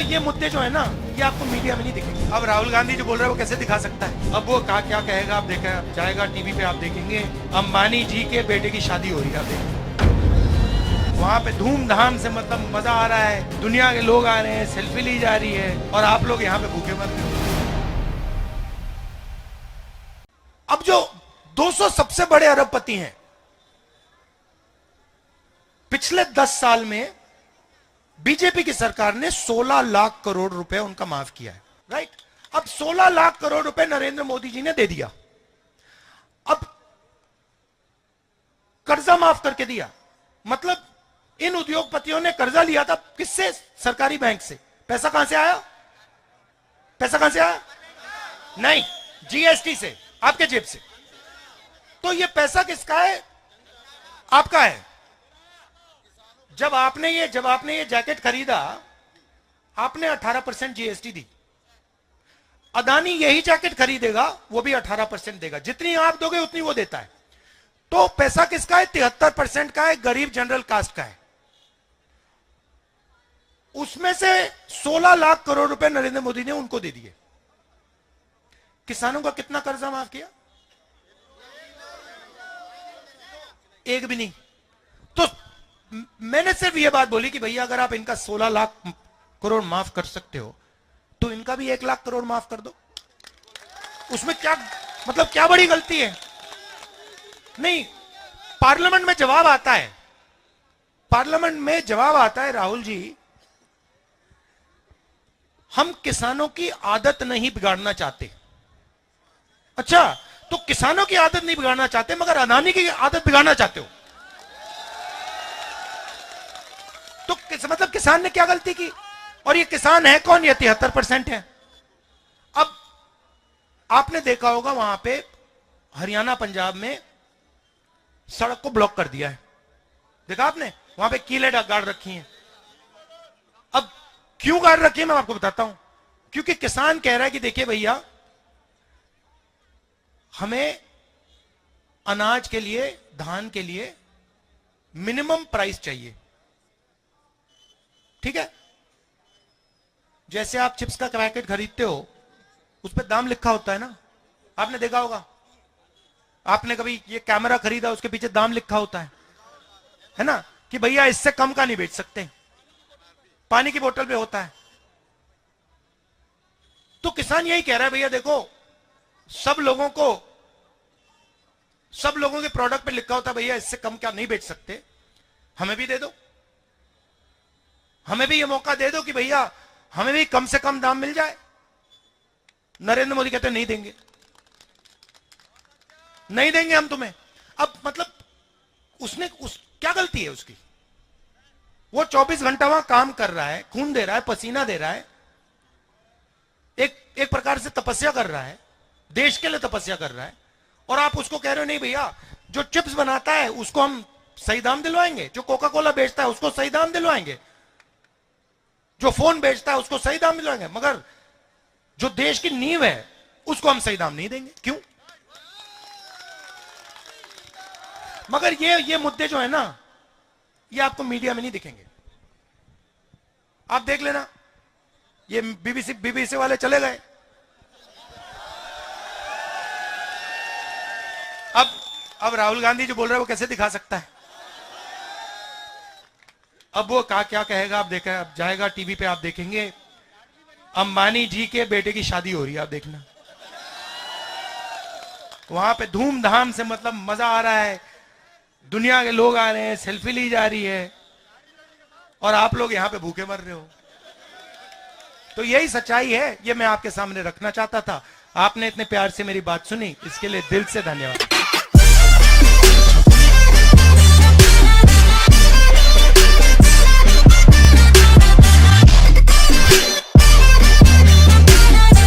ये मुद्दे जो है ना, ये आपको मीडिया में नहीं दिखेंगे। अब राहुल गांधी जो बोल रहा है वो कैसे दिखा सकता है? अब वो क्या कहेगा आप देखा जाएगा टीवी पे, आप देखेंगे अंबानी जी के बेटे की शादी हो रही है, आप देखेंगे वहां पे धूमधाम से, मतलब मजा आ रहा है, दुनिया के लोग आ रहे हैं, सेल्फी ली जा रही है, और आप लोग यहाँ पे भूखे मर रहे हो। अब जो 200 सबसे बड़े अरबपति हैं, पिछले 10 साल में बीजेपी की सरकार ने 16 लाख करोड़ रुपए उनका माफ किया है, राइट। अब 16 लाख करोड़ रुपए नरेंद्र मोदी जी ने दे दिया। अब कर्जा माफ करके दिया, मतलब इन उद्योगपतियों ने कर्जा लिया था किससे? सरकारी बैंक से। पैसा कहां से आया? पैसा कहां से आया? नहीं, जीएसटी से, आपके जेब से। तो ये पैसा किसका है? आपका है। जब आपने ये जैकेट खरीदा, आपने 18% जीएसटी दी। अदानी यही जैकेट खरीदेगा, वो भी 18% देगा। जितनी आप दोगे उतनी वो देता है। तो पैसा किसका है? 73% का है, गरीब जनरल कास्ट का है। उसमें से 16 लाख करोड़ रुपए नरेंद्र मोदी ने उनको दे दिए। किसानों का कितना कर्जा माफ किया? एक भी नहीं। तो मैंने सिर्फ ये बात बोली कि भैया अगर आप इनका 16 लाख करोड़ माफ कर सकते हो तो इनका भी 1 लाख करोड़ माफ कर दो। उसमें क्या, मतलब क्या बड़ी गलती है? नहीं, पार्लियामेंट में जवाब आता है, पार्लियामेंट में जवाब आता है, राहुल जी हम किसानों की आदत नहीं बिगाड़ना चाहते। अच्छा, तो किसानों की आदत नहीं बिगाड़ना चाहते मगर अदानी की आदत बिगाड़ना चाहते हो। तो मतलब किसान ने क्या गलती की? और ये किसान है कौन? ये 73% है। अब आपने देखा होगा वहां पे हरियाणा पंजाब में सड़क को ब्लॉक कर दिया है, देखा आपने? वहां पे कीलें गाड़ रखी हैं। अब क्यों गाड़ रखी है मैं आपको बताता हूं। क्योंकि किसान कह रहा है कि देखिए भैया, हमें अनाज के लिए, धान के लिए मिनिमम प्राइस चाहिए, ठीक है? जैसे आप चिप्स का पैकेट खरीदते हो, उस पर दाम लिखा होता है ना, आपने देखा होगा। आपने कभी ये कैमरा खरीदा, उसके पीछे दाम लिखा होता है ना, कि भैया इससे कम का नहीं बेच सकते। पानी की बोतल पे होता है। तो किसान यही कह रहा है, भैया देखो, सब लोगों के प्रोडक्ट पे लिखा होता है भैया इससे कम क्या नहीं बेच सकते, हमें भी दे दो, हमें भी ये मौका दे दो कि भैया हमें भी कम से कम दाम मिल जाए। नरेंद्र मोदी कहते नहीं देंगे, नहीं देंगे हम तुम्हें। अब मतलब क्या गलती है उसकी? वो 24 घंटा वहां काम कर रहा है, खून दे रहा है, पसीना दे रहा है, एक प्रकार से तपस्या कर रहा है, देश के लिए तपस्या कर रहा है, और आप उसको कह रहे हो नहीं भैया, जो चिप्स बनाता है उसको हम सही दाम दिलवाएंगे, जो कोका कोला बेचता है उसको सही दाम दिलवाएंगे, जो फोन बेचता है उसको सही दाम दिलवाएंगे, मगर जो देश की नींव है उसको हम सही दाम नहीं देंगे। क्यों? मगर ये मुद्दे जो है ना, ये आपको मीडिया में नहीं दिखेंगे। आप देख लेना, ये बीबीसी वाले चले गए। अब राहुल गांधी जो बोल रहा है वो कैसे दिखा सकता है? अब वो क्या कहेगा आप देखा जाएगा टीवी पे, आप देखेंगे अंबानी जी के बेटे की शादी हो रही है, आप देखना वहां पे धूमधाम से, मतलब मजा आ रहा है, दुनिया के लोग आ रहे हैं, सेल्फी ली जा रही है, और आप लोग यहां पे भूखे मर रहे हो। तो यही सच्चाई है, ये मैं आपके सामने रखना चाहता था। आपने इतने प्यार से मेरी बात सुनी, इसके लिए दिल से धन्यवाद।